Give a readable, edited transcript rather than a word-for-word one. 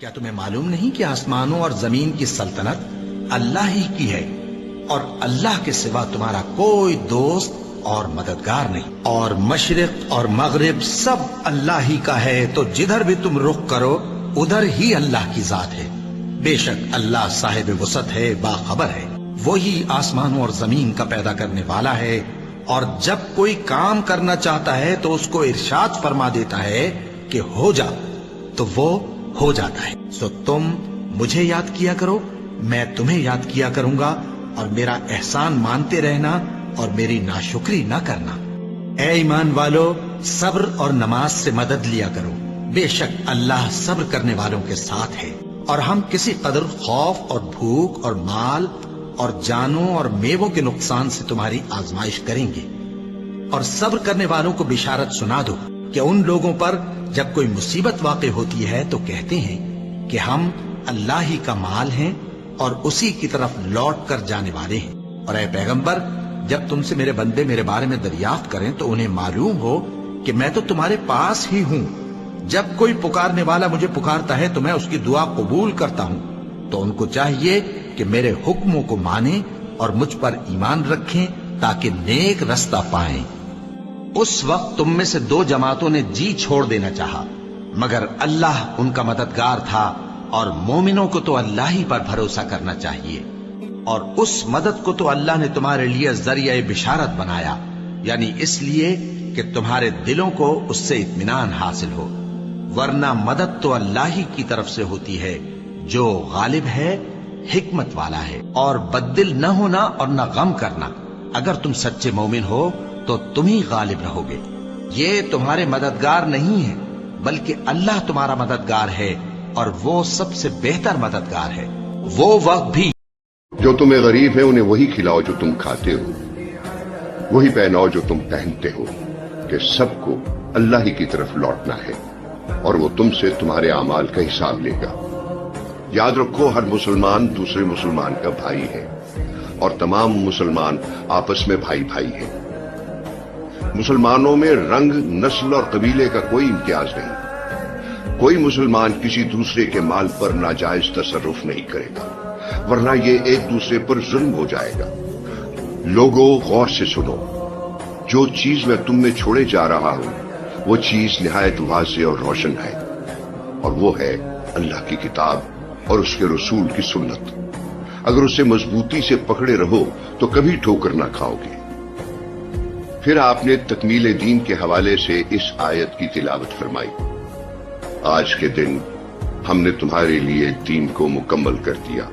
کیا تمہیں معلوم نہیں کہ آسمانوں اور زمین کی سلطنت اللہ ہی کی ہے اور اللہ کے سوا تمہارا کوئی دوست اور مددگار نہیں، اور مشرق اور مغرب سب اللہ ہی کا ہے، تو جدھر بھی تم رخ کرو ادھر ہی اللہ کی ذات ہے۔ بے شک اللہ صاحب وسعت ہے، باخبر ہے۔ وہی آسمانوں اور زمین کا پیدا کرنے والا ہے، اور جب کوئی کام کرنا چاہتا ہے تو اس کو ارشاد فرما دیتا ہے کہ ہو جا، تو وہ ہو جاتا ہے۔ سو تم مجھے یاد کیا کرو، میں تمہیں یاد کیا کروں گا، اور میرا احسان مانتے رہنا اور میری ناشکری نہ کرنا۔ اے ایمان والو، صبر اور نماز سے مدد لیا کرو، بے شک اللہ صبر کرنے والوں کے ساتھ ہے۔ اور ہم کسی قدر خوف اور بھوک اور مال اور جانوں اور میووں کے نقصان سے تمہاری آزمائش کریں گے، اور صبر کرنے والوں کو بشارت سنا دو کہ ان لوگوں پر جب کوئی مصیبت واقع ہوتی ہے تو کہتے ہیں کہ ہم اللہ ہی کا مال ہیں اور اسی کی طرف لوٹ کر جانے والے ہیں۔ اور اے پیغمبر، جب تم سے میرے بندے میرے بارے میں دریافت کریں تو انہیں معلوم ہو کہ میں تو تمہارے پاس ہی ہوں۔ جب کوئی پکارنے والا مجھے پکارتا ہے تو میں اس کی دعا قبول کرتا ہوں، تو ان کو چاہیے کہ میرے حکموں کو مانیں اور مجھ پر ایمان رکھیں تاکہ نیک رستہ پائیں۔ اس وقت تم میں سے دو جماعتوں نے جی چھوڑ دینا چاہا، مگر اللہ ان کا مددگار تھا، اور مومنوں کو تو اللہ ہی پر بھروسہ کرنا چاہیے۔ اور اس مدد کو تو اللہ نے تمہارے لیے ذریعہ بشارت بنایا، یعنی اس لیے کہ تمہارے دلوں کو اس سے اطمینان حاصل ہو، ورنہ مدد تو اللہ ہی کی طرف سے ہوتی ہے جو غالب ہے، حکمت والا ہے۔ اور بددل نہ ہونا اور نہ غم کرنا، اگر تم سچے مومن ہو تو تم ہی غالب رہو گے۔ یہ تمہارے مددگار نہیں ہے بلکہ اللہ تمہارا مددگار ہے، اور وہ سب سے بہتر مددگار ہے۔ وہ وقت بھی جو تمہیں غریب ہے انہیں وہی کھلاؤ جو تم کھاتے ہو، وہی پہناؤ جو تم پہنتے ہو، کہ سب کو اللہ ہی کی طرف لوٹنا ہے، اور وہ تم سے تمہارے اعمال کا حساب لے گا۔ یاد رکھو، ہر مسلمان دوسرے مسلمان کا بھائی ہے، اور تمام مسلمان آپس میں بھائی بھائی ہیں۔ مسلمانوں میں رنگ، نسل اور قبیلے کا کوئی امتیاز نہیں۔ کوئی مسلمان کسی دوسرے کے مال پر ناجائز تصرف نہیں کرے گا، ورنہ یہ ایک دوسرے پر ظلم ہو جائے گا۔ لوگوں، غور سے سنو، جو چیز میں تم میں چھوڑے جا رہا ہوں وہ چیز نہایت واضح اور روشن ہے، اور وہ ہے اللہ کی کتاب اور اس کے رسول کی سنت۔ اگر اسے مضبوطی سے پکڑے رہو تو کبھی ٹھوکر نہ کھاؤ گے۔ پھر آپ نے تکمیل دین کے حوالے سے اس آیت کی تلاوت فرمائی۔ آج کے دن ہم نے تمہارے لیے دین کو مکمل کر دیا۔